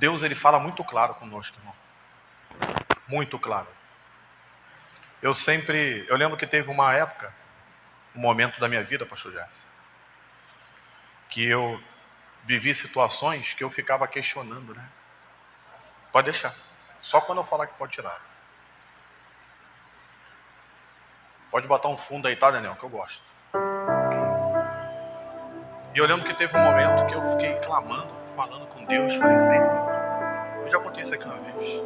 Deus, ele fala muito claro conosco, irmão. Muito claro. Eu lembro que teve uma época, um momento da minha vida, pastor Gerson, que eu vivi situações que eu ficava questionando, né? Pode deixar. Só quando eu falar que pode tirar. Pode botar um fundo aí, tá, Daniel? Que eu gosto. E eu lembro que teve um momento que eu fiquei clamando, falando com Deus. Falei, Senhor, eu já contei isso aqui uma vez.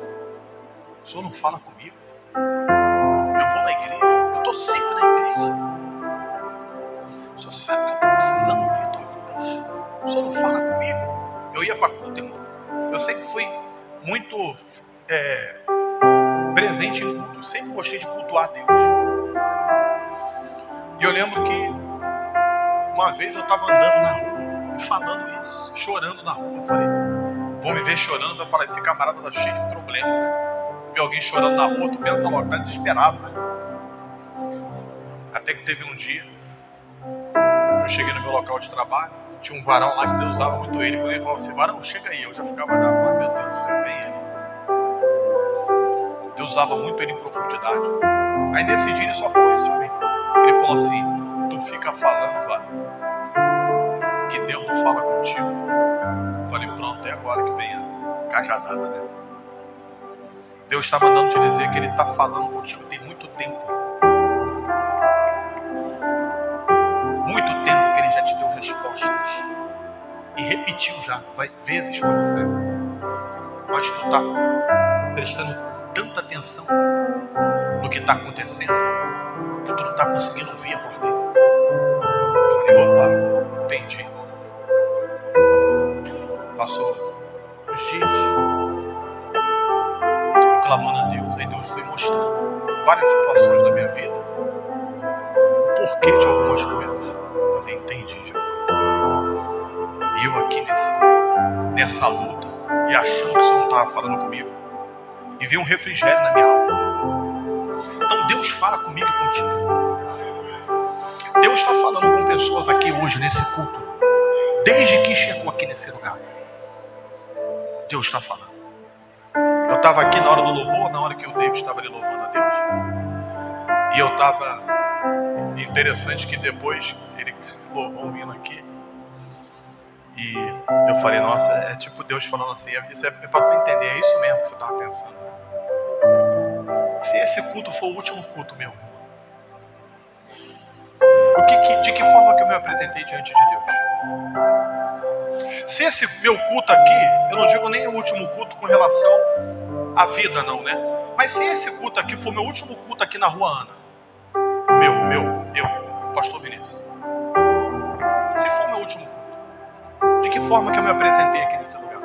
O Senhor não fala comigo? Eu vou na igreja. Eu estou sempre na igreja. O Senhor sabe que eu estou precisando ouvir tua voz. O Senhor não fala comigo? Eu ia para culto, irmão. Eu sempre fui muito presente em culto. Sempre gostei de cultuar a Deus. E eu lembro que uma vez eu estava andando na rua e falando isso, chorando na rua. Eu falei, vou me ver chorando, vai falar, esse camarada tá cheio de problema, né? Ver alguém chorando na rua, tu pensa logo, tá desesperado, né? Até que teve um dia, eu cheguei no meu local de trabalho, tinha um varão lá que Deus usava muito ele. Quando ele falava assim, varão, chega aí, eu já ficava lá, eu falava, meu Deus do céu, vem ele. Deus usava muito ele em profundidade. Aí nesse dia ele só falou isso pra mim. Ele falou assim, tu fica falando, varão, que Deus não fala contigo. Eu falei, pronto, é agora que vem a cajadada, né? Deus está mandando te dizer que Ele está falando contigo tem muito tempo. Muito tempo que Ele já te deu respostas. E repetiu já, vezes para você. Mas tu está prestando tanta atenção no que está acontecendo que tu não está conseguindo ouvir a voz dele. Eu falei, opa, entendi. Passou os dias, eu clamando a Deus. Aí Deus foi mostrando várias situações da minha vida, o porquê de algumas coisas. Eu falei, entendi já. E eu aqui nessa luta, e achando que o Senhor não estava falando comigo, e veio um refrigério na minha alma. Então Deus fala comigo e contigo. Deus está falando com pessoas aqui hoje, nesse culto, desde que chegou aqui nesse lugar. Deus está falando. Eu estava aqui na hora do louvor, na hora que o David estava ali louvando a Deus. E eu estava... Interessante que depois ele louvou um hino aqui. E eu falei, nossa, é tipo Deus falando assim, isso é para tu entender, é isso mesmo que você estava pensando. Se esse culto for o último culto meu, de que forma que eu me apresentei diante de Deus? Se esse meu culto aqui, eu não digo nem o último culto com relação à vida não, né? Mas se esse culto aqui for meu último culto aqui na Rua Ana, pastor Vinícius, se for meu último culto, de que forma que eu me apresentei aqui nesse lugar?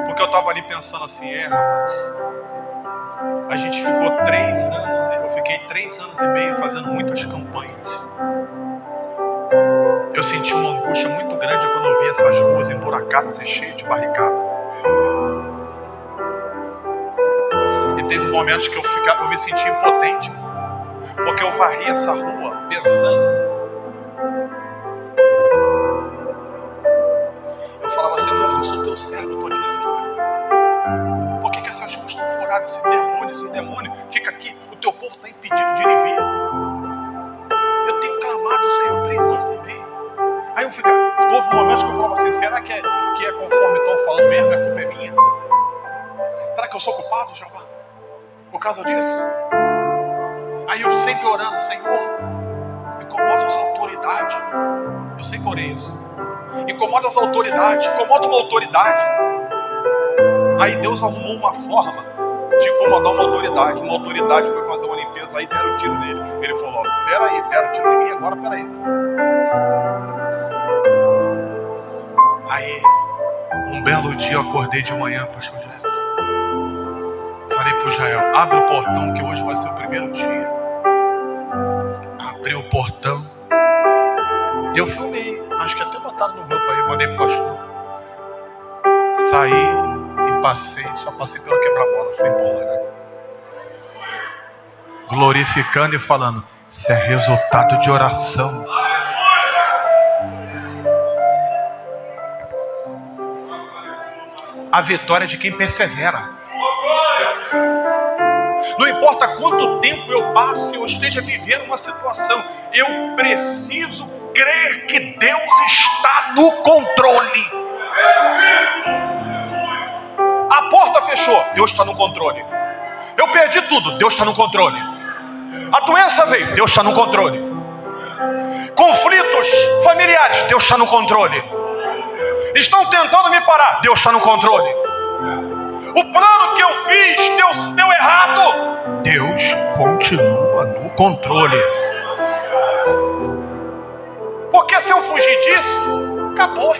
Porque eu estava ali pensando assim, rapaz, a gente ficou 3 anos, eu fiquei 3 anos e meio fazendo muitas campanhas. Eu senti uma angústia muito grande quando eu vi essas ruas emburacadas e cheias de barricada. E teve momentos que eu me senti impotente, porque eu varri essa rua pensando. Eu falava assim, Deus, eu sou teu servo, eu estou aqui nesse lugar. Por que essas ruas estão furadas? Esse demônio fica aqui, o teu povo está impedido de ir e vir. Eu tenho clamado, Senhor, 3 anos e meio. Aí houve momentos que eu falava assim, será que é conforme estão falando mesmo, a culpa é minha? Será que eu sou culpado, Jeová? Por causa disso? Aí eu sempre orando, Senhor, incomoda as autoridades. Eu sempre orei isso. Incomoda as autoridades, incomoda uma autoridade. Aí Deus arrumou uma forma de incomodar uma autoridade. Uma autoridade foi fazer uma limpeza, aí deram um tiro nele. Ele falou, peraí, deram um tiro em mim, agora peraí. Aí, um belo dia eu acordei de manhã, pastor Jair. Falei pro Jael, abre o portão que hoje vai ser o primeiro dia. Abri o portão. E eu filmei, acho que até botaram no grupo aí, mandei pro pastor. Saí e passei, só passei pela quebra-mola, fui embora. Glorificando e falando, isso é resultado de oração. A vitória é de quem persevera. Não importa quanto tempo eu passe ou esteja vivendo uma situação, eu preciso crer que Deus está no controle. A porta fechou, Deus está no controle. Eu perdi tudo, Deus está no controle. A doença veio, Deus está no controle. Conflitos familiares, Deus está no controle. Estão tentando me parar, Deus está no controle. O plano que eu fiz deu errado, Deus continua no controle. Porque se eu fugir disso, acabou.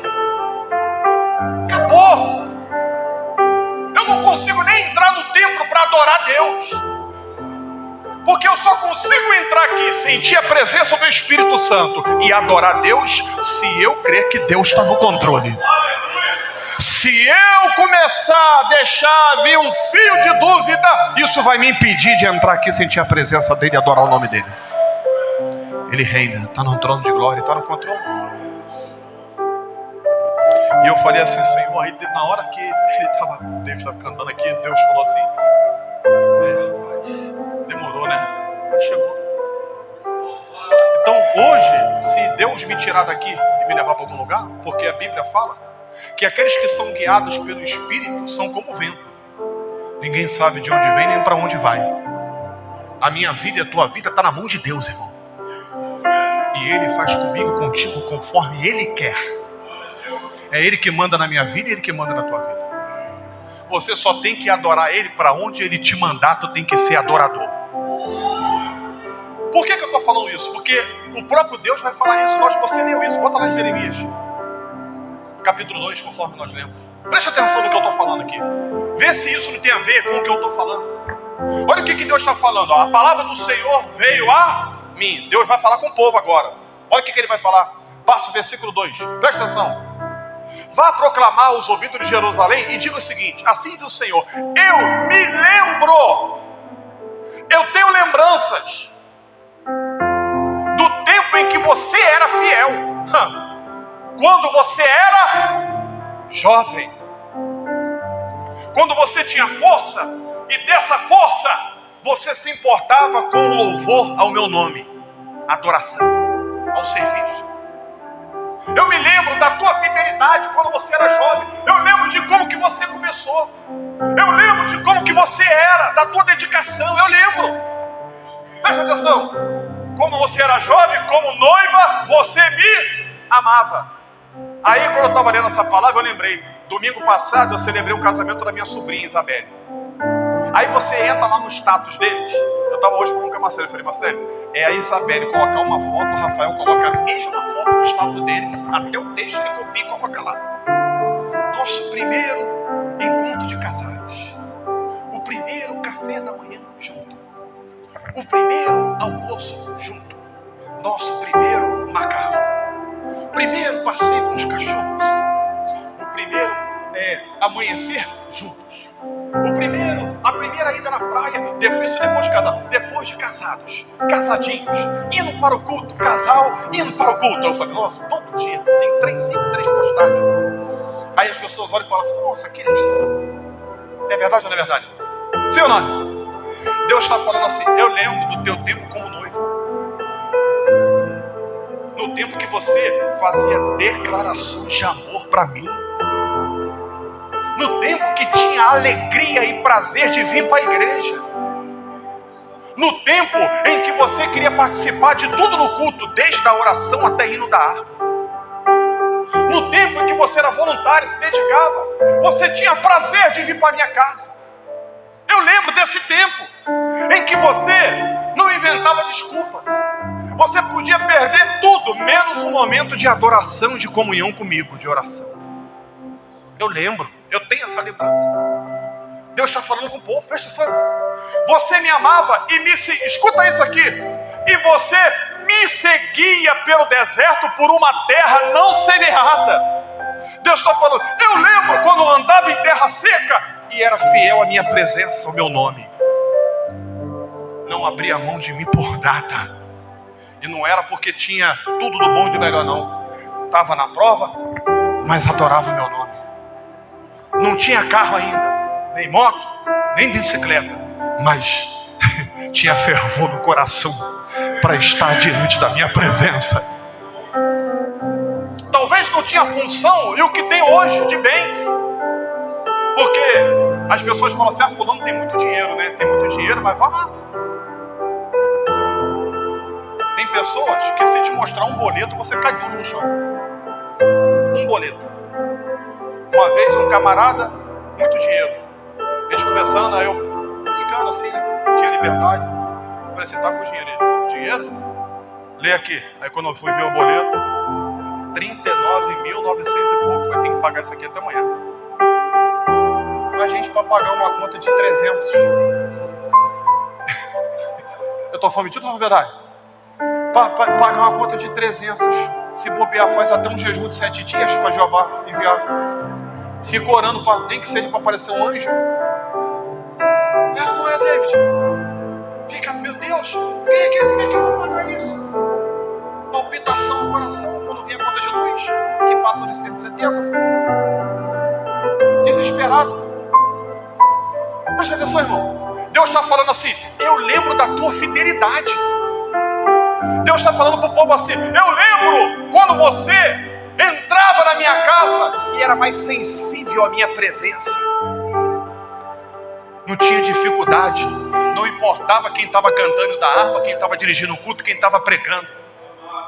Acabou. Eu não consigo nem entrar no templo para adorar Deus. Porque eu só consigo entrar aqui, sentir a presença do Espírito Santo e adorar Deus se eu crer que Deus está no controle. Se eu começar a deixar vir um fio de dúvida, isso vai me impedir de entrar aqui, sentir a presença dele e adorar o nome dele. Ele reina, está no trono de glória, está no controle. E eu falei assim, Senhor, aí na hora que Deus estava cantando aqui, Deus falou assim, rapaz, demorou, né? Mas chegou. Então hoje, se Deus me tirar daqui e me levar para algum lugar, porque a Bíblia fala que aqueles que são guiados pelo Espírito são como vento. Ninguém sabe de onde vem nem para onde vai. A minha vida e a tua vida está na mão de Deus, irmão. E Ele faz comigo e contigo conforme Ele quer. É Ele que manda na minha vida e Ele que manda na tua vida. Você só tem que adorar Ele para onde Ele te mandar, tu tem que ser adorador. Por que eu estou falando isso? Porque o próprio Deus vai falar isso. Você leu isso, bota lá em Jeremias capítulo 2, conforme nós lemos. Preste atenção no que eu estou falando aqui. Vê se isso não tem a ver com o que eu estou falando. Olha o que Deus está falando. A palavra do Senhor veio a mim. Deus vai falar com o povo agora. Olha o que Ele vai falar. Passa o versículo 2. Preste atenção. Vá proclamar aos ouvidos de Jerusalém e diga o seguinte: assim diz o Senhor, eu me lembro, eu tenho lembranças do tempo em que você era fiel, quando você era jovem, quando você tinha força, e dessa força você se importava com o louvor ao meu nome, adoração, ao serviço. Eu me lembro da tua fidelidade quando você era jovem. Eu lembro de como que você começou. Eu lembro de como que você era, da tua dedicação. Eu lembro. Presta atenção. Como você era jovem, como noiva, você me amava. Aí quando eu estava lendo essa palavra, eu lembrei. Domingo passado eu celebrei o casamento da minha sobrinha Isabelle. Aí você entra lá no status deles. Eu estava hoje falando com a Marcela. Eu falei, Marcelo, é a Isabelle colocar uma foto, o Rafael colocar a mesma foto no status dele. Até o texto ele copia e coloca lá. Nosso primeiro encontro de casais. O primeiro café da manhã junto. O primeiro almoço junto. Nosso primeiro macarrão. O primeiro passeio com os cachorros. O primeiro amanhecer juntos. A primeira ida na praia, depois de casar, depois de casados, casadinhos, indo para o culto, casal, indo para o culto. Eu falei, nossa, todo dia, tem 3 postagens. Aí as pessoas olham e falam assim, nossa, que lindo. É verdade ou não é verdade? Sim ou não? Deus está falando assim, eu lembro do teu tempo como noivo. No tempo que você fazia declarações de amor para mim. No tempo que tinha alegria e prazer de vir para a igreja. No tempo em que você queria participar de tudo no culto, desde a oração até hino da harpa. No tempo em que você era voluntário, se dedicava, você tinha prazer de vir para a minha casa. Eu lembro desse tempo em que você não inventava desculpas. Você podia perder tudo, menos um momento de adoração, de comunhão comigo, de oração. Eu lembro, eu tenho essa lembrança. Deus está falando com o povo, presta atenção. Você me amava e escuta isso aqui. E você me seguia pelo deserto por uma terra não semeada. Deus está falando, eu lembro quando eu andava em terra seca e era fiel à minha presença, ao meu nome. Não abria mão de mim por nada. E não era porque tinha tudo do bom e do melhor, não. Estava na prova, mas adorava meu nome. não tinha carro ainda, nem moto, nem bicicleta, mas tinha fervor no coração para estar diante da minha presença. Talvez não tinha função e o que tem hoje de bens, porque as pessoas falam assim: fulano tem muito dinheiro, né? Tem muito dinheiro, mas vai lá. Tem pessoas que se te mostrar um boleto, você cai tudo no chão. Um boleto. Uma vez um camarada, muito dinheiro, a gente conversando, aí eu brincando assim, né? Tinha liberdade. Falei assim: tá com dinheiro aí? Dinheiro? Lê aqui. Aí quando eu fui ver o boleto, 39.900 e pouco. Foi, tem que pagar isso aqui até amanhã. A gente para pagar uma conta de 300. Eu tô falando mentira ou tô falando verdade? Para pagar uma conta de 300. Se bobear, faz até um jejum de 7 dias para Jeová enviar. Fica orando, nem que seja para aparecer um anjo. Não é, David? Fica, meu Deus, como é que eu vou pagar isso? Palpitação no coração quando vem a conta de luz, que passa de 170. Desesperado. Presta atenção, irmão. Deus está falando assim: eu lembro da tua fidelidade. Deus está falando para o povo assim: eu lembro quando você entrava na minha casa e era mais sensível à minha presença. Não tinha dificuldade. Não importava quem estava cantando da harpa, quem estava dirigindo o culto, quem estava pregando.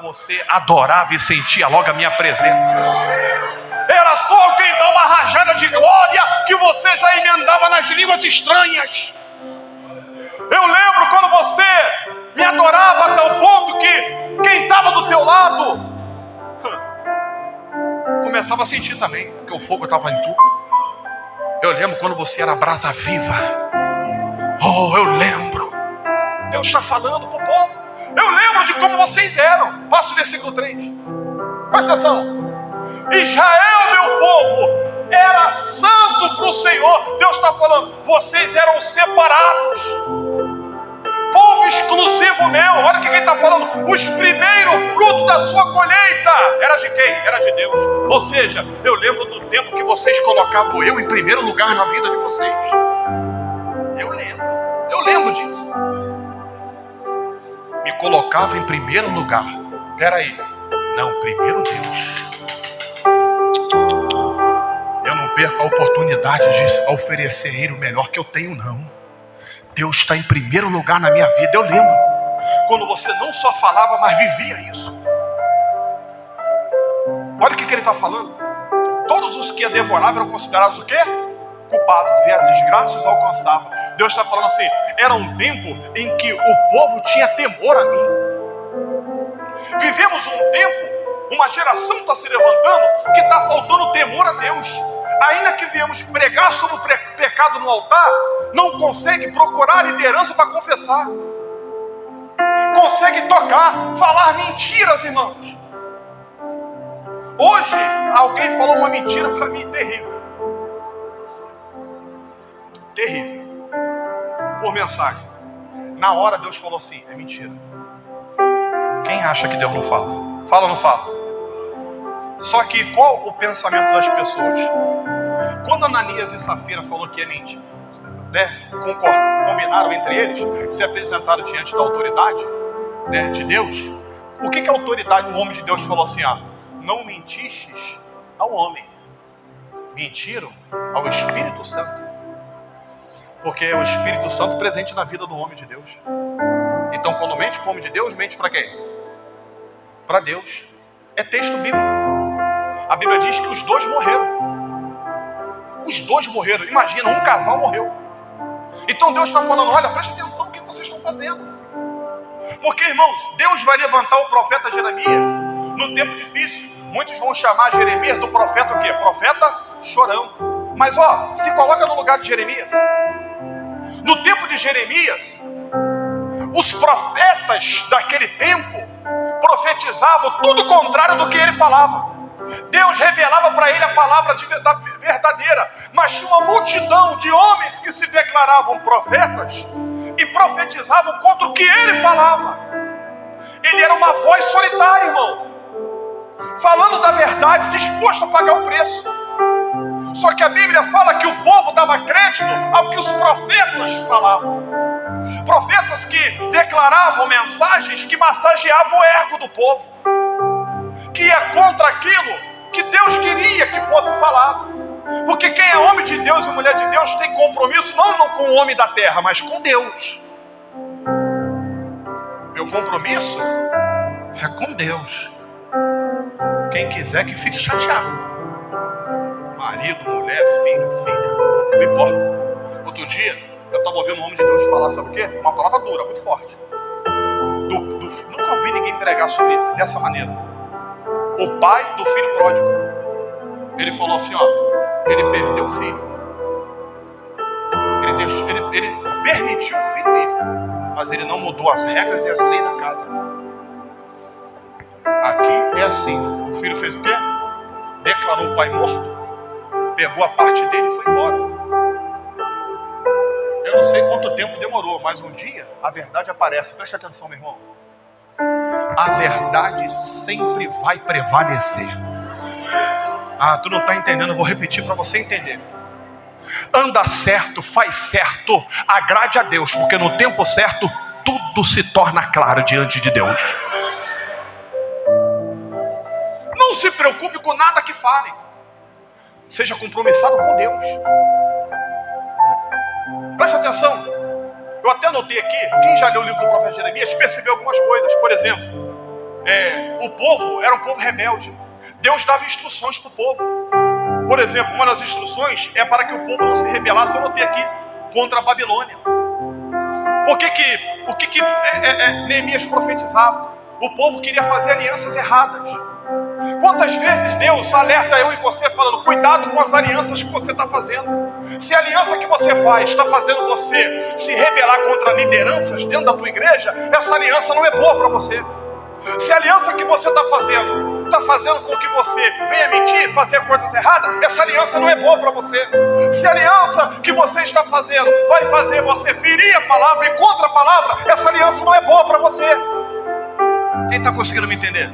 Você adorava e sentia logo a minha presença. Era só alguém dar uma rajada de glória que você já emendava nas línguas estranhas. Eu lembro quando você me adorava a tal ponto que quem estava do teu lado começava a sentir também, porque o fogo estava em tudo. Eu lembro quando você era brasa viva. Oh, eu lembro. Deus está falando para o povo. Eu lembro de como vocês eram. Passa o versículo 3. Presta atenção. Israel, meu povo, era santo para o Senhor. Deus está falando: vocês eram separados, povo exclusivo meu. Olha o que ele está falando: os primeiros frutos da sua colheita era de quem? Era de Deus. Ou seja, eu lembro do tempo que vocês colocavam eu em primeiro lugar na vida de vocês. Eu lembro disso. Me colocava em primeiro lugar. Peraí, não, primeiro Deus. Eu não perco a oportunidade de oferecer a Ele o melhor que eu tenho, não. Deus está em primeiro lugar na minha vida. Eu lembro quando você não só falava, mas vivia isso. Olha o que ele está falando. Todos os que a devoravam eram considerados o quê? Culpados, e a desgraça os alcançava. Deus está falando assim: era um tempo em que o povo tinha temor a mim. Vivemos um tempo, uma geração está se levantando que está faltando temor a Deus. Ainda que viemos pregar sobre o pecado no altar, não consegue procurar liderança para confessar. Consegue tocar, falar mentiras, irmãos. Hoje, alguém falou uma mentira para mim terrível. Terrível. Por mensagem. Na hora Deus falou assim: é mentira. Quem acha que Deus não fala? Fala ou não fala? Só que qual o pensamento das pessoas? Quando Ananias e Safira falou que é mentira, né, combinaram entre eles, se apresentaram diante da autoridade, né, de Deus. O que a autoridade, o homem de Deus falou assim: não mentistes ao homem, mentiram ao Espírito Santo. Porque é o Espírito Santo presente na vida do homem de Deus. Então quando mente para o homem de Deus, mente para quem? Para Deus. É texto bíblico. A Bíblia diz que os dois morreram. Os dois morreram. Imagina, um casal morreu. Então Deus está falando: olha, preste atenção no que vocês estão fazendo. Porque, irmãos, Deus vai levantar o profeta Jeremias no tempo difícil. Muitos vão chamar Jeremias do profeta o quê? Profeta chorão. Mas se coloca no lugar de Jeremias. No tempo de Jeremias, os profetas daquele tempo profetizavam tudo o contrário do que ele falava. Deus revelava para ele a palavra verdadeira, mas tinha uma multidão de homens que se declaravam profetas e profetizavam contra o que ele falava. Ele era uma voz solitária, irmão, falando da verdade, disposto a pagar o preço. Só que a Bíblia fala que o povo dava crédito ao que os profetas falavam. Profetas que declaravam mensagens que massageavam o ego do povo, que ia contra aquilo que Deus queria que fosse falado. Porque quem é homem de Deus e mulher de Deus tem compromisso não com o homem da terra, mas com Deus. Meu compromisso é com Deus. Quem quiser que fique chateado. Marido, mulher, filho, filha, não importa. Outro dia, eu estava ouvindo um homem de Deus falar, sabe o quê? Uma palavra dura, muito forte. Nunca ouvi ninguém pregar sobre dessa maneira. O pai do filho pródigo. Ele falou assim, ó, ele perdeu o filho. Ele permitiu o filho ir, mas ele não mudou as regras e as leis da casa. Aqui é assim, o filho fez o quê? Declarou o pai morto, pegou a parte dele e foi embora. Eu não sei quanto tempo demorou, mas um dia a verdade aparece. Preste atenção, meu irmão. A verdade sempre vai prevalecer. Ah, tu não está entendendo, eu vou repetir para você entender. Anda certo, faz certo, agrade a Deus, porque no tempo certo tudo se torna claro diante de Deus. Não se preocupe com nada que falem. Seja compromissado com Deus. Preste atenção. Eu até anotei aqui, quem já leu o livro do profeta Jeremias percebeu algumas coisas. Por exemplo, o povo era um povo rebelde. Deus dava instruções para o povo. Por exemplo, uma das instruções é para que o povo não se rebelasse, eu anotei aqui, contra a Babilônia. O que Neemias profetizava? O povo queria fazer alianças erradas. Quantas vezes Deus alerta eu e você falando, cuidado com as alianças que você está fazendo. Se a aliança que você faz está fazendo você se rebelar contra lideranças dentro da tua igreja, essa aliança não é boa para você. Se a aliança que você está fazendo com que você venha mentir, fazer coisas erradas, essa aliança não é boa para você. Se a aliança que você está fazendo vai fazer você ferir a palavra e contra a palavra, essa aliança não é boa para você. Quem está conseguindo me entender?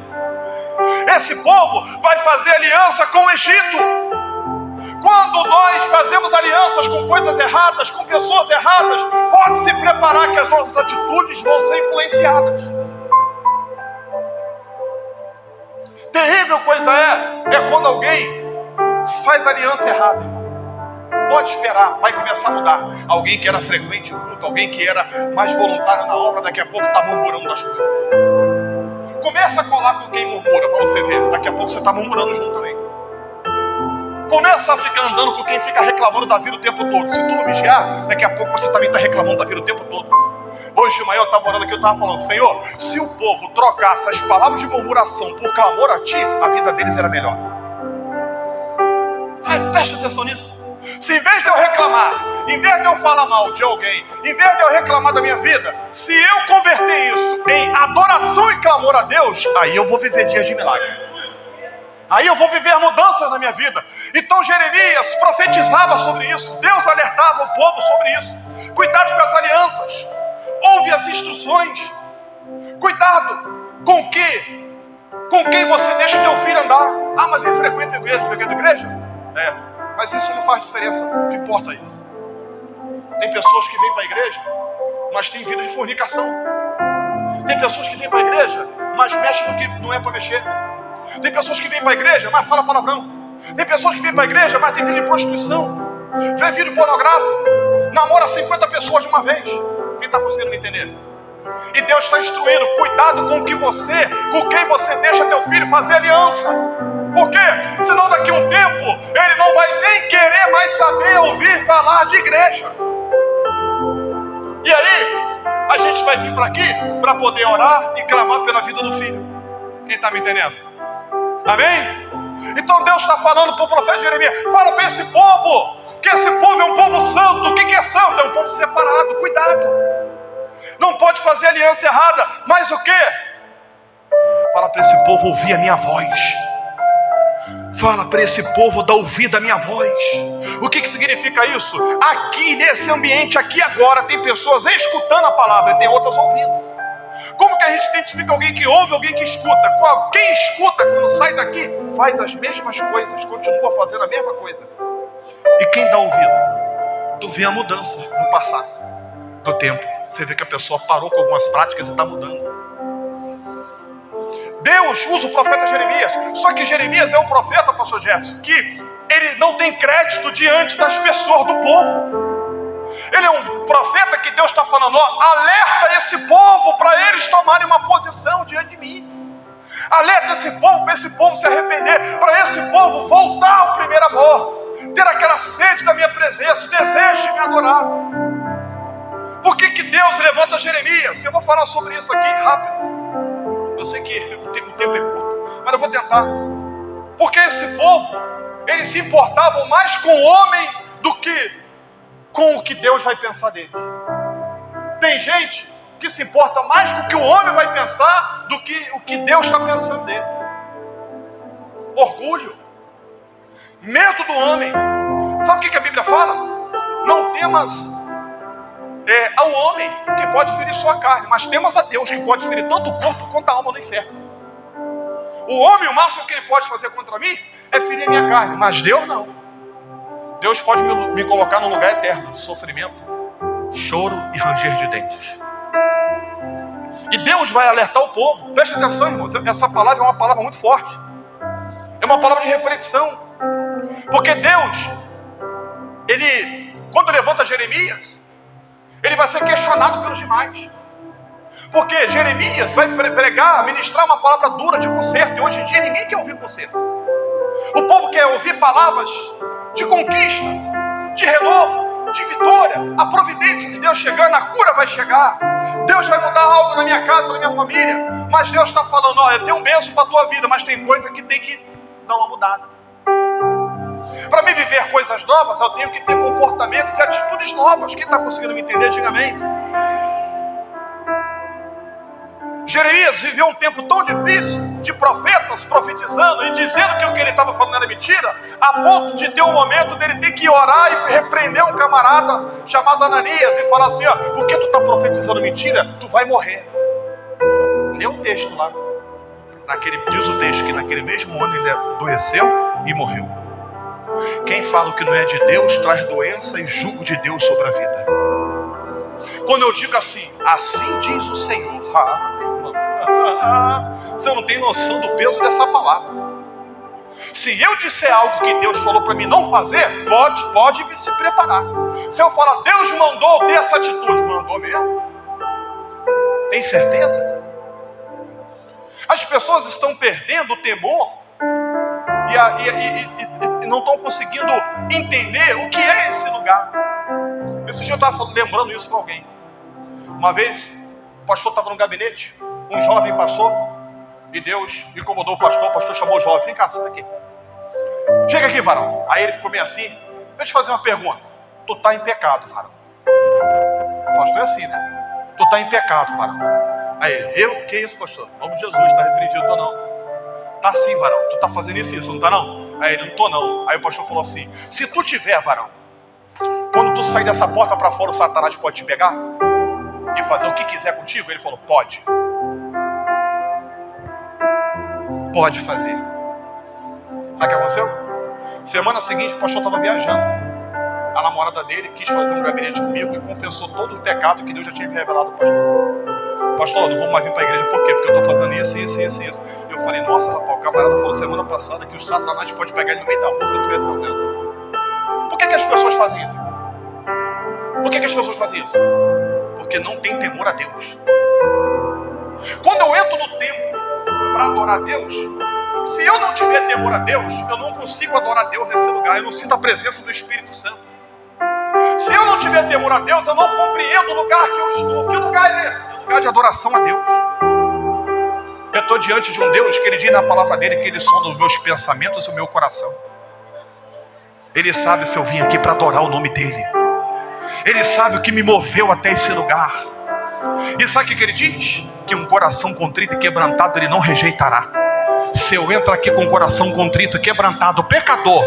Esse povo vai fazer aliança com o Egito. Quando nós fazemos alianças com coisas erradas, com pessoas erradas, pode se preparar que as nossas atitudes vão ser influenciadas. Terrível coisa é quando alguém faz aliança errada. Pode esperar, vai começar a mudar. Alguém que era frequente em culto, alguém que era mais voluntário na obra, daqui a pouco está murmurando das coisas. Começa a colar com quem murmura para você ver. Daqui a pouco você está murmurando junto também. Começa a ficar andando com quem fica reclamando da vida o tempo todo. Se tu não vigiar, daqui a pouco você também está reclamando da vida o tempo todo. Hoje de manhã eu estava orando aqui, eu estava falando, Senhor, se o povo trocasse as palavras de murmuração por clamor a Ti, a vida deles era melhor. Preste atenção nisso. Se em vez de eu reclamar, em vez de eu falar mal de alguém, em vez de eu reclamar da minha vida, se eu converter isso em adoração e clamor a Deus, aí eu vou viver dias de milagre. Aí eu vou viver mudanças na minha vida. Então Jeremias profetizava sobre isso. Deus alertava o povo sobre isso. Cuidado com as alianças. Ouve as instruções. Cuidado com quem você deixa o teu filho andar. Ah, mas ele frequenta a igreja? Mas isso não faz diferença. O que importa é isso. Tem pessoas que vêm para a igreja, mas têm vida de fornicação. Tem pessoas que vêm para a igreja, mas mexem no que não é para mexer. Tem pessoas que vêm para a igreja, mas falam palavrão. Tem pessoas que vêm para a igreja, mas tem vida de prostituição. Vê vídeo pornográfico. Namora 50 pessoas de uma vez. Quem está conseguindo me entender? E Deus está instruindo, cuidado com quem você deixa teu filho fazer aliança. Por quê? Senão daqui a um tempo, ele não vai nem querer mais saber ouvir falar de igreja. E aí, a gente vai vir para aqui para poder orar e clamar pela vida do filho. Quem está me entendendo? Amém? Então Deus está falando para o profeta Jeremias, fala para esse povo, que esse povo é um povo santo. O que é santo? É um povo separado, cuidado. Não pode fazer aliança errada, mas o quê? Fala para esse povo ouvir a minha voz. Fala para esse povo dar ouvido à minha voz. O que significa isso? Aqui nesse ambiente, aqui agora, tem pessoas escutando a palavra e tem outras ouvindo. Como que a gente identifica alguém que ouve, alguém que escuta? Quem escuta, quando sai daqui, faz as mesmas coisas, continua fazendo a mesma coisa. E quem dá ouvido? Tu vê a mudança no passar do tempo. Você vê que a pessoa parou com algumas práticas e está mudando. Deus usa o profeta Jeremias. Só que Jeremias é um profeta, pastor Jefferson, que ele não tem crédito diante das pessoas, do povo. Ele é um profeta que Deus está falando, ó, alerta esse povo para eles tomarem uma posição diante de mim. Alerta esse povo para esse povo se arrepender, para esse povo voltar ao primeiro amor, ter aquela sede da minha presença, o desejo de me adorar. Por que Deus levanta Jeremias? Eu vou falar sobre isso aqui rápido. Eu sei que o tempo é curto, mas eu vou tentar. Porque esse povo, eles se importavam mais com o homem do que com o que Deus vai pensar dele. Tem gente que se importa mais com o que o homem vai pensar do que o que Deus está pensando dele. Orgulho, medo do homem. Sabe o que a Bíblia fala? Não temas ao homem que pode ferir sua carne, mas temas a Deus que pode ferir tanto o corpo quanto a alma no inferno. O homem, o máximo que ele pode fazer contra mim é ferir a minha carne, mas Deus não. Deus pode me colocar num lugar eterno de sofrimento, choro e ranger de dentes. E Deus vai alertar o povo. Preste atenção, irmãos, essa palavra é uma palavra muito forte. É uma palavra de reflexão. Porque Deus, quando levanta Jeremias, ele vai ser questionado pelos demais. Porque Jeremias vai pregar, ministrar uma palavra dura de conserto. E hoje em dia ninguém quer ouvir conserto. O povo quer ouvir palavras de conquistas, de renovo, de vitória. A providência de Deus chegando, a cura vai chegar. Deus vai mudar algo na minha casa, na minha família. Mas Deus está falando, olha, eu tenho um bênção para a tua vida, mas tem coisa que tem que dar uma mudada. Para mim viver coisas novas, eu tenho que ter comportamentos e atitudes novas. Quem está conseguindo me entender, diga amém. Jeremias viveu um tempo tão difícil, de profetas profetizando e dizendo que o que ele estava falando era mentira, a ponto de ter um momento dele ter que orar e repreender um camarada chamado Ananias e falar assim, ó, por que tu está profetizando mentira? Tu vai morrer. Lê o texto lá. Diz o texto que naquele mesmo ano ele adoeceu e morreu. Quem fala o que não é de Deus traz doença e jugo de Deus sobre a vida. Quando eu digo assim diz o Senhor, você não tem noção do peso dessa palavra. Se eu disser algo que Deus falou para mim não fazer, pode se preparar. Se eu falar, Deus mandou ter essa atitude, mandou mesmo? Tem certeza? As pessoas estão perdendo o temor e não estão conseguindo entender o que é esse lugar. Esse dia eu estava lembrando isso para alguém. Uma vez, o pastor estava no gabinete, um jovem passou e Deus incomodou o pastor chamou o jovem, vem cá, senta aqui. Chega aqui, varão. Aí ele ficou meio assim, deixa eu te fazer uma pergunta. Tu está em pecado, varão. O pastor é assim, né? Tu está em pecado, varão. Aí ele, eu? Que isso, pastor? Em nome de Jesus, está repreendido, tô não. Tá sim, varão, tu está fazendo isso, não está não? Aí ele, não tô não. Aí o pastor falou assim, se tu tiver, varão, quando tu sair dessa porta para fora, o Satanás pode te pegar e fazer o que quiser contigo? Ele falou, pode. Pode fazer. Sabe o que aconteceu? Semana seguinte o pastor estava viajando. A namorada dele quis fazer um gabinete comigo e confessou todo o pecado que Deus já tinha revelado ao pastor. Pastor, não vou mais vir para a igreja. Por quê? Porque eu estou fazendo isso. Eu falei, nossa, rapaz, o camarada falou semana passada que o Satanás pode pegar ele no meio da rua se ele estiver fazendo. Por que as pessoas fazem isso? Por que as pessoas fazem isso? Porque não tem temor a Deus. Quando eu entro no templo para adorar a Deus, se eu não tiver temor a Deus, eu não consigo adorar a Deus nesse lugar. Eu não sinto a presença do Espírito Santo. Se eu não tiver temor a Deus, eu não compreendo o lugar que eu estou. Que lugar é esse? É um lugar de adoração a Deus. Eu estou diante de um Deus que Ele diz na palavra dele que Ele sonda os meus pensamentos e o meu coração. Ele sabe se eu vim aqui para adorar o nome dEle. Ele sabe o que me moveu até esse lugar. E sabe o que Ele diz? Que um coração contrito e quebrantado Ele não rejeitará. Se eu entro aqui com um coração contrito e quebrantado, pecador,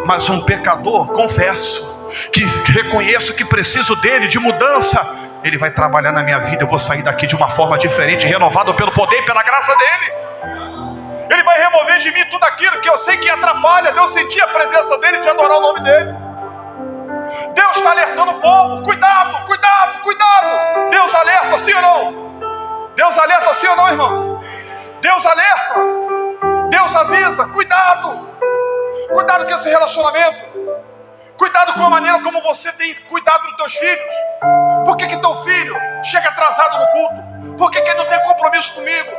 mas um pecador, confesso, que reconheço que preciso dele, de mudança, Ele vai trabalhar na minha vida. Eu vou sair daqui de uma forma diferente, renovado pelo poder e pela graça dEle. Ele vai remover de mim tudo aquilo que eu sei que atrapalha de eu sentir a presença dEle, de adorar o nome dEle. Deus está alertando o povo. Cuidado, cuidado, cuidado. Deus alerta, sim ou não? Deus alerta, sim ou não, irmão? Deus alerta. Deus avisa. Cuidado. Cuidado com esse relacionamento. Cuidado com a maneira como você tem cuidado dos teus filhos. Por que teu filho chega atrasado no culto? Por que ele não tem compromisso comigo?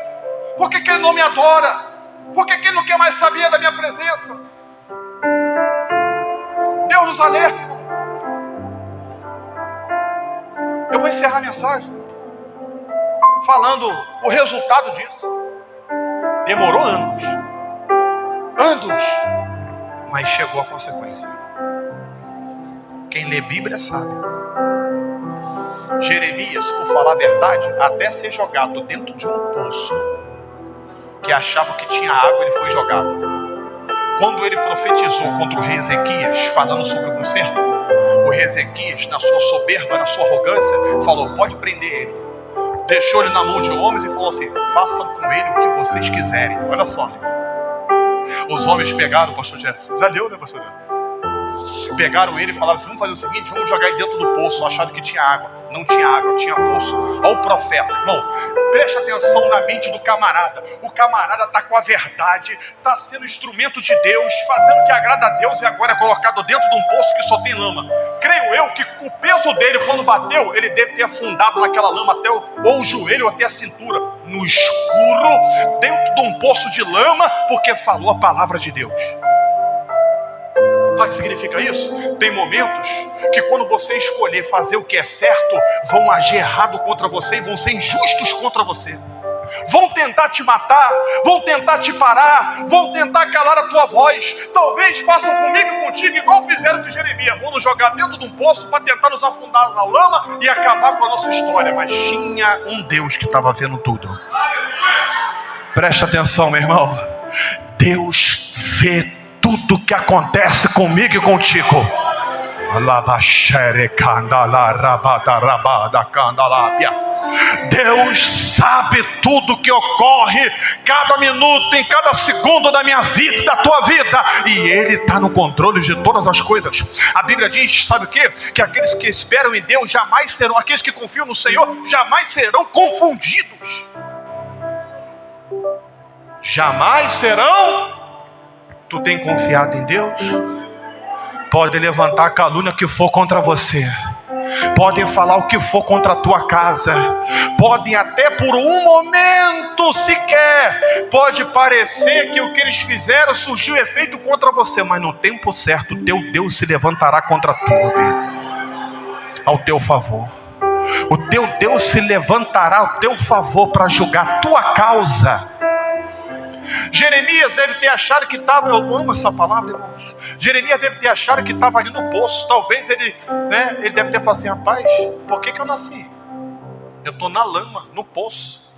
Por que ele não me adora? Por que ele não quer mais saber da minha presença? Deus nos alerta, irmão. Eu vou encerrar a mensagem falando o resultado disso. Demorou anos, mas chegou a consequência. Quem lê Bíblia sabe. Jeremias, por falar a verdade, até ser jogado dentro de um poço que achava que tinha água, ele foi jogado. Quando ele profetizou contra o rei Ezequias, falando sobre o conserto, o rei Ezequias, na sua soberba, na sua arrogância, falou: pode prender ele. Deixou ele na mão de homens e falou assim: façam com ele o que vocês quiserem. Olha só, os homens pegaram o pastor Jefferson. Já leu, né, pastor Jefferson? Pegaram ele e falaram assim: vamos fazer o seguinte, vamos jogar ele dentro do poço. Acharam que tinha água. Não tinha água, tinha poço. Olha o profeta, irmão, preste atenção na mente do camarada. O camarada está com a verdade, está sendo instrumento de Deus, fazendo o que agrada a Deus, e agora é colocado dentro de um poço que só tem lama. Creio eu que o peso dele, quando bateu, ele deve ter afundado naquela lama até ou o joelho ou até a cintura, no escuro, dentro de um poço de lama, porque falou a palavra de Deus. Sabe o que significa isso? Tem momentos que quando você escolher fazer o que é certo, vão agir errado contra você e vão ser injustos contra você. Vão tentar te matar, vão tentar te parar, vão tentar calar a tua voz. Talvez façam comigo e contigo igual fizeram com Jeremias. Vão nos jogar dentro de um poço para tentar nos afundar na lama e acabar com a nossa história. Mas tinha um Deus que estava vendo tudo. Preste atenção, meu irmão. Deus vê tudo que acontece comigo e contigo. Deus sabe tudo que ocorre, cada minuto, em cada segundo da minha vida, da tua vida, e Ele está no controle de todas as coisas. A Bíblia diz, sabe o quê? Que aqueles que esperam em Deus jamais serão, aqueles que confiam no Senhor jamais serão confundidos. Jamais serão. Tu tem confiado em Deus? Pode levantar a calúnia que for contra você, podem falar o que for contra a tua casa, podem até por um momento sequer, pode parecer que o que eles fizeram surgiu efeito contra você, mas no tempo certo teu Deus se levantará contra a tua vida, ao teu favor. O teu Deus se levantará ao teu favor para julgar a tua causa. Jeremias deve ter achado que estava, eu amo essa palavra, irmãos. Jeremias deve ter achado que estava ali no poço. Talvez ele deve ter falado assim: rapaz, por que eu nasci? Eu estou na lama, no poço,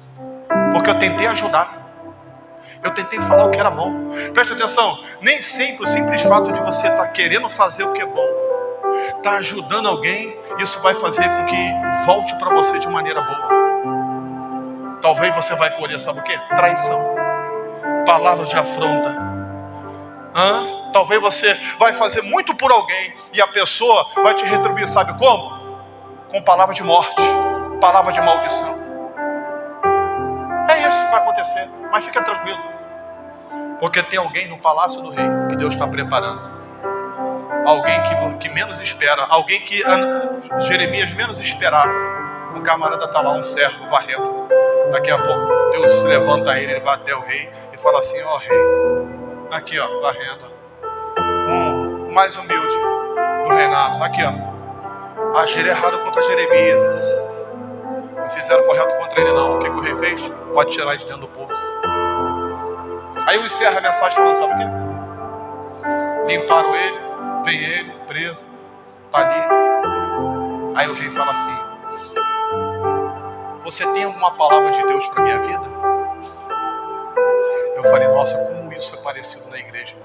porque eu tentei ajudar, eu tentei falar o que era bom. Preste atenção, nem sempre o simples fato de você estar querendo fazer o que é bom, estar ajudando alguém, isso vai fazer com que volte para você de maneira boa. Talvez você vai colher, sabe o que? Traição, palavras de afronta. Talvez você vai fazer muito por alguém e a pessoa vai te retribuir, sabe como? Com palavra de morte, palavra de maldição. É isso que vai acontecer, mas fica tranquilo, porque tem alguém no palácio do rei que Deus está preparando. Alguém que menos espera, alguém que Jeremias menos esperava. Um camarada está lá, um servo varrendo. Daqui a pouco Deus se levanta ele vai até o rei e fala assim: ó rei, aqui ó, varrendo, mais humilde do reinado, aqui ó, agir errado contra Jeremias, não fizeram correto contra ele não. O que o rei fez? Pode tirar ele de dentro do poço. Aí eu encerro a mensagem falando, sabe o quê? Limparam ele, vem ele preso, tá ali. Aí o rei fala assim: você tem alguma palavra de Deus para minha vida? Eu falei: nossa, como isso é parecido na igreja.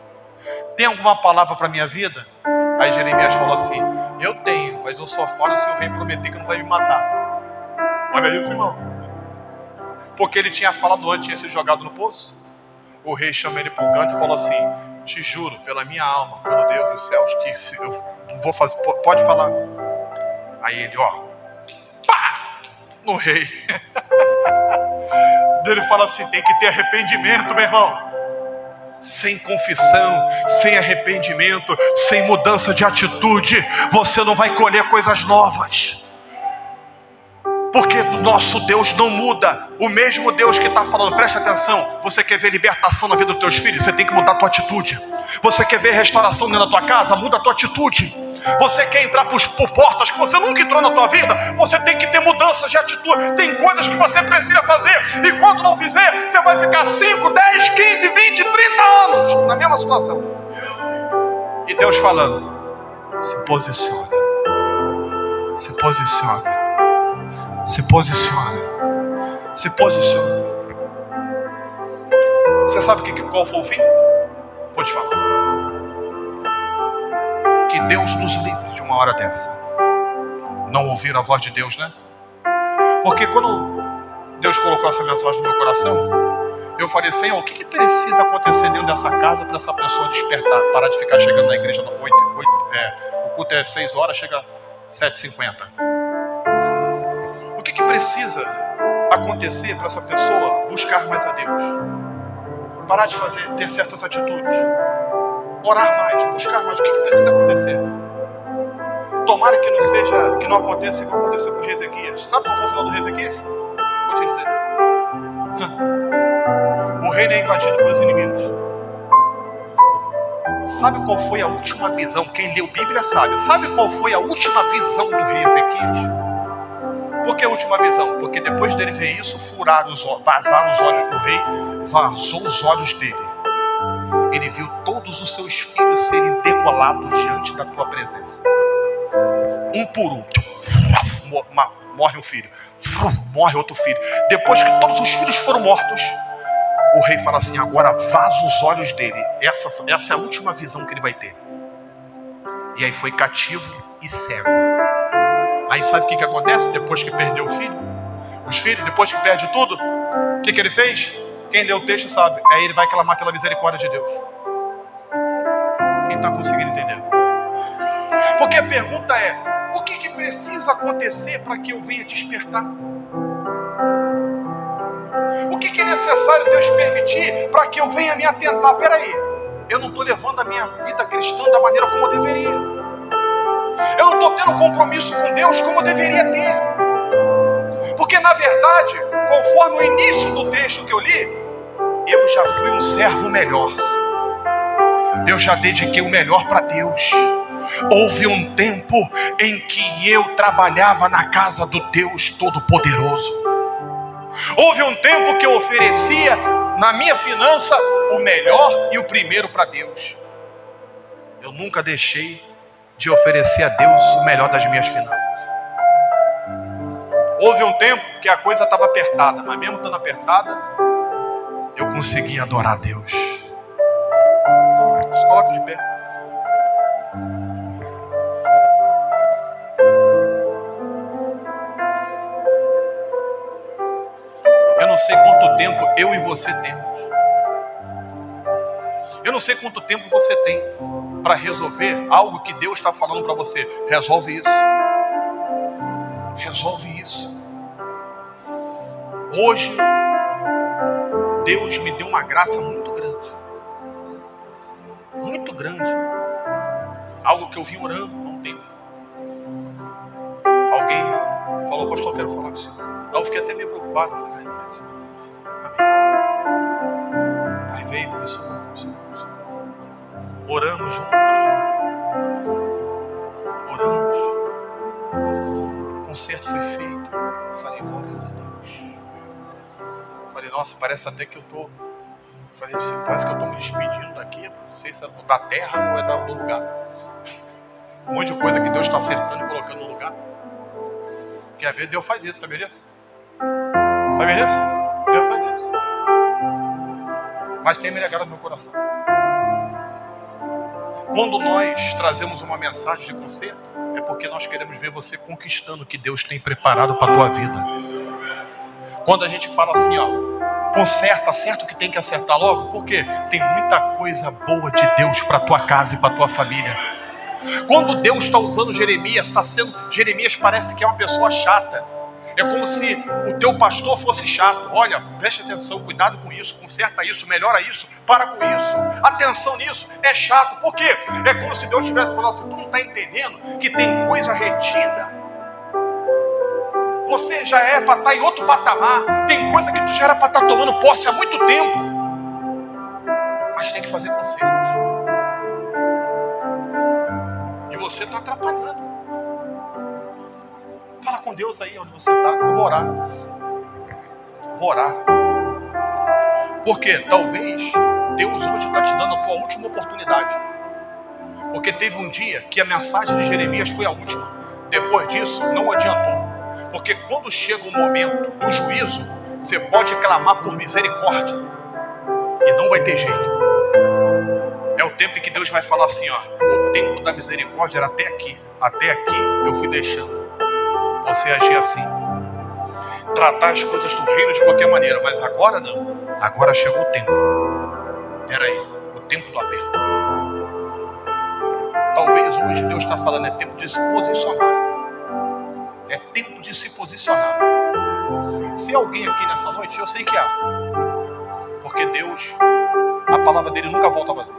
Tem alguma palavra para minha vida? Aí Jeremias falou assim: eu tenho, mas eu só falo se o rei prometer que não vai me matar. Olha isso, irmão. Porque ele tinha falado antes, tinha sido jogado no poço. O rei chama ele para o canto e falou assim: Te juro, pela minha alma, pelo Deus dos céus, que se eu não vou fazer, pode falar. Aí ele, pá, no rei. Ele fala assim, tem que ter arrependimento, meu irmão. Sem confissão, sem arrependimento, sem mudança de atitude, você não vai colher coisas novas. Porque o nosso Deus não muda. O mesmo Deus que está falando, preste atenção. Você quer ver libertação na vida dos teus filhos? Você tem que mudar a tua atitude. Você quer ver restauração dentro da tua casa? Muda a tua atitude. Você quer entrar por portas que você nunca entrou na tua vida? Você tem que ter mudanças de atitude. Tem coisas que você precisa fazer. E quando não fizer, você vai ficar 5, 10, 15, 20, 30 anos na mesma situação. E Deus falando, se posiciona. Se posiciona. Se posiciona. Se posiciona. Você sabe qual foi o fim? Vou te falar. Que Deus nos livre de uma hora dessa. Não ouvir a voz de Deus, né? Porque quando Deus colocou essa mensagem no meu coração, eu falei, Senhor, o que precisa acontecer dentro dessa casa para essa pessoa despertar? Parar de ficar chegando na igreja no 8, o culto é 6 horas, chega 7h50. O que precisa acontecer para essa pessoa buscar mais a Deus? Parar de ter certas atitudes. Orar mais, buscar mais. O que precisa acontecer? Tomara que não aconteça igual aconteceu com o Ezequias. Sabe qual foi o final do Ezequias? Vou te dizer. O reino é invadido pelos inimigos. Sabe qual foi a última visão? Quem leu Bíblia sabe. Sabe qual foi a última visão do rei Ezequias? Por que a última visão? Porque depois dele ver isso, vazaram os olhos do rei, vazou os olhos dele. Ele viu todos os seus filhos serem degolados diante da tua presença. Um por um. Morre um filho. Morre outro filho. Depois que todos os filhos foram mortos, o rei fala assim, agora vaza os olhos dele. Essa é a última visão que ele vai ter. E aí foi cativo e cego. Aí sabe o que acontece depois que perdeu o filho? Os filhos, depois que perde tudo, o que ele fez? Quem lê o texto sabe. Aí ele vai clamar pela misericórdia de Deus. Quem está conseguindo entender? Porque a pergunta é, o que precisa acontecer para que eu venha despertar? O que é necessário Deus permitir para que eu venha me atentar? Peraí, eu não estou levando a minha vida cristã da maneira como eu deveria. Eu não estou tendo compromisso com Deus como eu deveria ter. Porque na verdade, conforme o início do texto que eu li, eu já fui um servo melhor. Eu já dediquei o melhor para Deus. Houve um tempo em que eu trabalhava na casa do Deus Todo-Poderoso. Houve um tempo que eu oferecia na minha finança o melhor e o primeiro para Deus. Eu nunca deixei de oferecer a Deus o melhor das minhas finanças. Houve um tempo que a coisa estava apertada, mas mesmo estando apertada, eu consegui adorar a Deus. Se coloca de pé. Eu não sei quanto tempo eu e você temos. Eu não sei quanto tempo você tem para resolver algo que Deus está falando para você. Resolve isso. Resolve isso. Hoje, Deus me deu uma graça muito grande. Muito grande. Algo que eu vim orando há um tempo. Alguém falou, pastor, eu quero falar com você. Aí eu fiquei até meio preocupado. Eu falei, amém. Aí veio, começou. Oramos juntos. Oramos. O concerto foi feito. Falei, glórias a Deus. Falei, nossa, parece até que eu tô. Falei, parece que eu tô me despedindo daqui. Não sei se é da terra ou é do lugar. Um monte de coisa que Deus está acertando e colocando no lugar. Quer ver? Deus faz isso, sabia disso? Sabia disso? Deus faz isso. Mas tem me negado no meu coração. Quando nós trazemos uma mensagem de conserto, é porque nós queremos ver você conquistando o que Deus tem preparado para a tua vida. Quando a gente fala assim, ó, Conserta, acerta o que tem que acertar logo. Por quê? Tem muita coisa boa de Deus para tua casa e para tua família. Quando Deus está usando Jeremias, Jeremias parece que é uma pessoa chata. É como se o teu pastor fosse chato. Olha, preste atenção, cuidado com isso, conserta isso, melhora isso, para com isso. Atenção nisso, é chato. Por quê? É como se Deus estivesse falando assim, tu não está entendendo que tem coisa retida. Você já é para estar em outro patamar. Tem coisa que tu já era para estar tomando posse há muito tempo. Mas tem que fazer conselhos. E você está atrapalhando. Fala com Deus aí onde você está. Eu vou orar. Vou orar. Porque talvez Deus hoje está te dando a tua última oportunidade. Porque teve um dia que a mensagem de Jeremias foi a última. Depois disso, não adiantou. Porque quando chega o momento do juízo, você pode clamar por misericórdia. E não vai ter jeito. É o tempo em que Deus vai falar assim, ó. O tempo da misericórdia era até aqui. Até aqui eu fui deixando você agir assim. Tratar as coisas do reino de qualquer maneira. Mas agora não. Agora chegou o tempo. Peraí. O tempo do aperto. Talvez hoje Deus está falando, é tempo de se posicionar. É tempo de se posicionar. Se alguém aqui nessa noite, eu sei que há. Porque Deus, a palavra dele nunca volta vazia.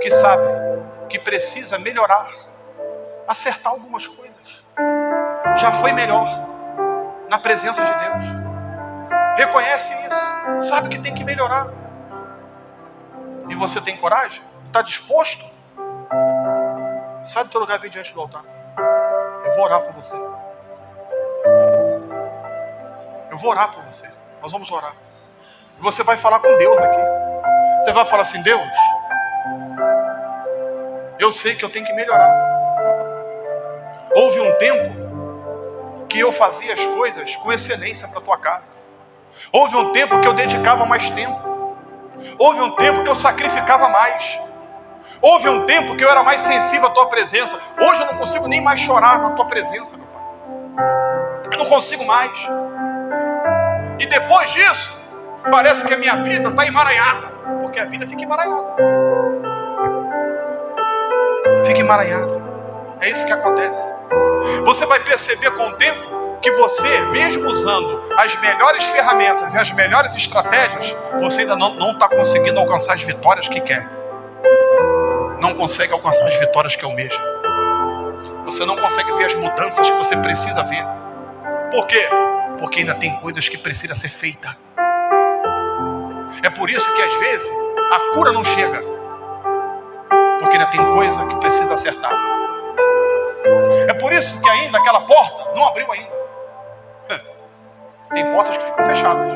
Que sabe que precisa melhorar, acertar algumas coisas. Já foi melhor na presença de Deus. Reconhece isso. Sabe que tem que melhorar. E você tem coragem? Está disposto? Sai do teu lugar e vem diante do altar. Eu vou orar por você. Eu vou orar por você. Nós vamos orar. E você vai falar com Deus aqui. Você vai falar assim, Deus, eu sei que eu tenho que melhorar. Houve um tempo que eu fazia as coisas com excelência para a tua casa. Houve um tempo que eu dedicava mais tempo. Houve um tempo que eu sacrificava mais. Houve um tempo que eu era mais sensível à tua presença. Hoje eu não consigo nem mais chorar na tua presença, meu Pai. Eu não consigo mais. E depois disso, parece que a minha vida está emaranhada. Porque a vida fica emaranhada. Fica emaranhada. É isso que acontece. Você vai perceber com o tempo que você, mesmo usando as melhores ferramentas e as melhores estratégias, você ainda não está conseguindo alcançar as vitórias que quer. Não consegue alcançar as vitórias que almeja. Você não consegue ver as mudanças que você precisa ver. Por quê? Porque ainda tem coisas que precisam ser feitas. É por isso que às vezes a cura não chega. Porque ainda tem coisa que precisa acertar. É por isso que ainda aquela porta não abriu ainda. Tem portas que ficam fechadas.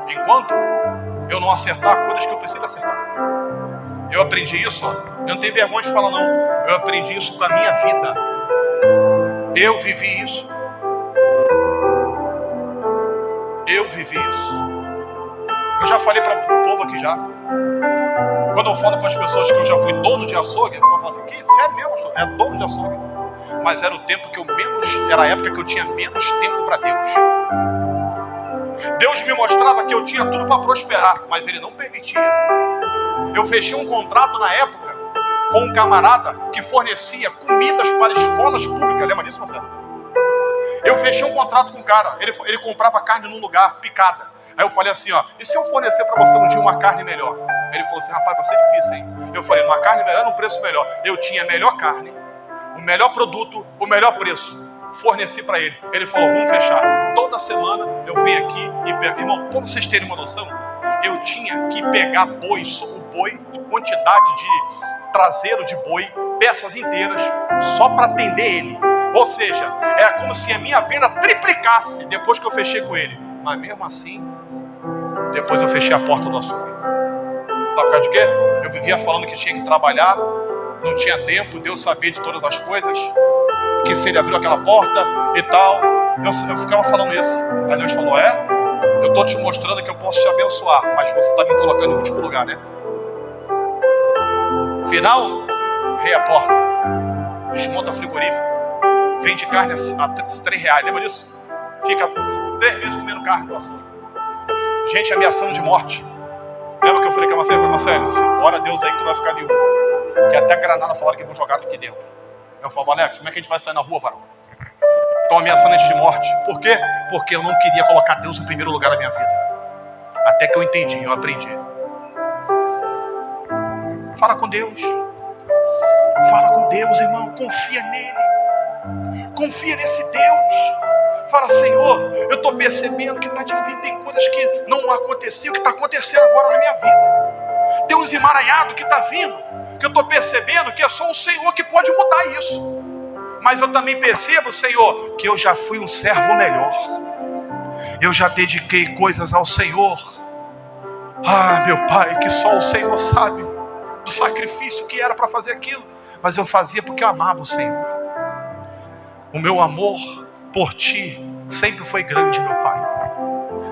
Enquanto eu não acertar coisas que eu preciso acertar. Eu aprendi isso, ó. Eu não tenho vergonha de falar não. Eu aprendi isso com a minha vida. Eu vivi isso. Eu vivi isso. Eu já falei para o povo aqui já. Quando eu falo para as pessoas que eu já fui dono de açougue, eles falam assim, que sério mesmo, pastor? É dono de açougue. Mas era o tempo que eu menos, era a época que eu tinha menos tempo para Deus. Deus me mostrava que eu tinha tudo para prosperar, mas Ele não permitia. Eu fechei um contrato na época com um camarada que fornecia comidas para escolas públicas. Lembra disso, Marcelo? Eu fechei um contrato com um cara. Ele comprava carne num lugar, picada. Aí eu falei assim, ó, e se eu fornecer para você um dia uma carne melhor? Ele falou assim, rapaz, vai ser difícil, hein? Eu falei, uma carne melhor, num preço melhor. Eu tinha a melhor carne, o melhor produto, o melhor preço. Forneci para ele. Ele falou, vamos fechar. Toda semana eu venho aqui e pego. Irmão, para vocês terem uma noção, eu tinha que pegar boi, quantidade de traseiro de boi, peças inteiras, só para atender ele. Ou seja, era como se a minha venda triplicasse depois que eu fechei com ele. Mas mesmo assim, depois eu fechei a porta do açougue. Sabe por causa de quê? Eu vivia falando que tinha que trabalhar, não tinha tempo, Deus sabia de todas as coisas, que se Ele abriu aquela porta e tal, eu ficava falando isso. Aí Deus falou, eu estou te mostrando que eu posso te abençoar, mas você está me colocando em último lugar, né? Final, rei a porta, desmonta frigorífico, vende carne a R$3, lembra disso? Fica 3 meses comendo carne no açougue. gente ameaçando de morte. Lembra que eu falei com a Marcela? Eu falei, Marcela, ora a Deus aí que tu vai ficar viúva. Que até granada falaram que vão jogar aqui dentro. Eu falo, Alex, como é que a gente vai sair na rua, varão? Estão ameaçando a gente de morte. Por quê? Porque eu não queria colocar Deus no primeiro lugar da minha vida. Até que eu entendi, eu aprendi. Fala com Deus. Fala com Deus, irmão. Confia nele. Confia nesse Deus. Fala, Senhor, eu estou percebendo que está difícil. Tem coisas que não aconteciam, que está acontecendo agora na minha vida. Tem uns emaranhados que está vindo, que eu estou percebendo que é só o Senhor que pode mudar isso. Mas eu também percebo, Senhor, que eu já fui um servo melhor. Eu já dediquei coisas ao Senhor. Ah, meu Pai, que só o Senhor sabe do sacrifício que era para fazer aquilo. Mas eu fazia porque eu amava o Senhor. O meu amor por Ti sempre foi grande, meu Pai.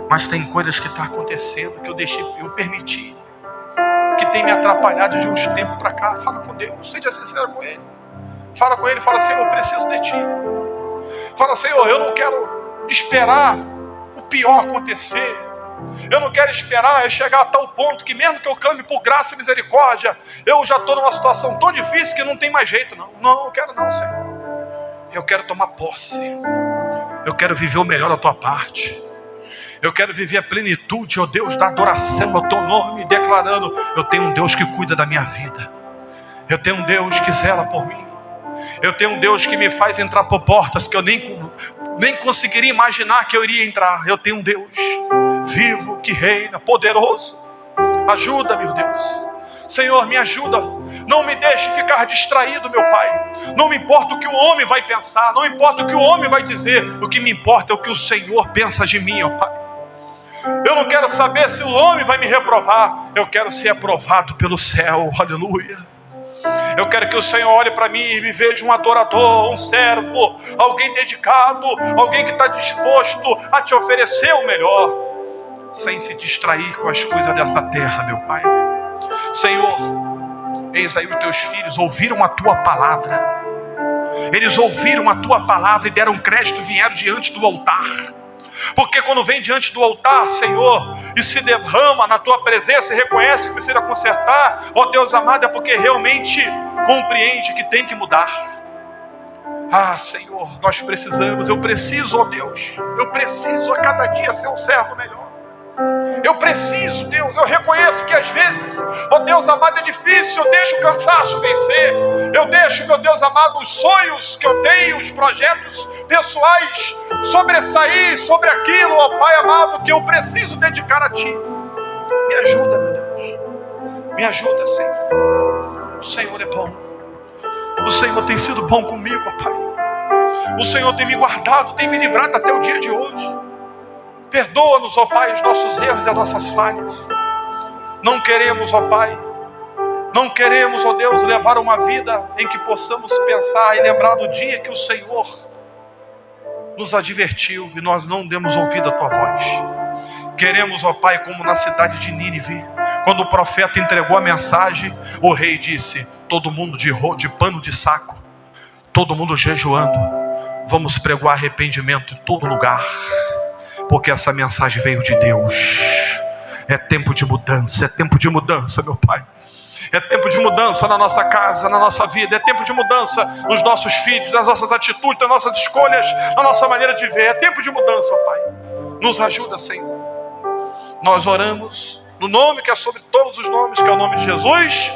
Mas tem coisas que estão acontecendo que eu permiti, que tem me atrapalhado de uns tempos para cá. Fala com Deus, seja sincero com Ele. Fala com Ele, fala, Senhor, eu preciso de Ti. Fala, Senhor, eu não quero esperar o pior acontecer. Eu não quero esperar eu chegar a tal ponto que mesmo que eu clame por graça e misericórdia, eu já estou numa situação tão difícil que não tem mais jeito, não. Não, eu quero não, Senhor. Eu quero tomar posse. Eu quero viver o melhor da Tua parte. Eu quero viver a plenitude, ó Deus, da adoração ao Teu nome, declarando, eu tenho um Deus que cuida da minha vida. Eu tenho um Deus que zela por mim. Eu tenho um Deus que me faz entrar por portas que eu nem conseguiria imaginar que eu iria entrar. Eu tenho um Deus vivo, que reina, poderoso. Ajuda, meu Deus. Senhor, me ajuda. Não me deixe ficar distraído, meu Pai. Não me importa o que o homem vai pensar. Não importa o que o homem vai dizer. O que me importa é o que o Senhor pensa de mim, ó Pai. Eu não quero saber se o homem vai me reprovar. Eu quero ser aprovado pelo céu. Aleluia. Eu quero que o Senhor olhe para mim e me veja um adorador, um servo, alguém dedicado, alguém que está disposto a te oferecer o melhor, sem se distrair com as coisas dessa terra, meu Pai. Senhor, eis aí os teus filhos ouviram a tua palavra. Eles ouviram a tua palavra e deram crédito, vieram diante do altar. Porque quando vem diante do altar, Senhor, e se derrama na tua presença e reconhece que precisa consertar, ó Deus amado, é porque realmente compreende que tem que mudar. Ah, Senhor, nós precisamos, eu preciso, ó Deus, eu preciso a cada dia ser um servo melhor. Eu preciso, Deus, eu reconheço que às vezes, ó Deus amado, é difícil, eu deixo o cansaço vencer, eu deixo, meu Deus amado, os sonhos que eu tenho, os projetos pessoais sobressair sobre aquilo, ó Pai amado, que eu preciso dedicar a Ti. Me ajuda, meu Deus, me ajuda, Senhor. O Senhor é bom, o Senhor tem sido bom comigo, ó Pai. O Senhor tem me guardado, tem me livrado até o dia de hoje. Perdoa-nos, ó Pai, os nossos erros e as nossas falhas. Não queremos, ó Pai, não queremos, ó Deus, levar uma vida em que possamos pensar e lembrar do dia que o Senhor nos advertiu e nós não demos ouvido à Tua voz. Queremos, ó Pai, como na cidade de Nínive, quando o profeta entregou a mensagem, o rei disse, todo mundo de pano de saco, todo mundo jejuando, vamos pregar arrependimento em todo lugar. Porque essa mensagem veio de Deus. É tempo de mudança, meu Pai. É tempo de mudança na nossa casa, na nossa vida. É tempo de mudança nos nossos filhos, nas nossas atitudes, nas nossas escolhas, na nossa maneira de ver. É tempo de mudança, Pai. Nos ajuda, Senhor. Nós oramos no nome que é sobre todos os nomes, que é o nome de Jesus.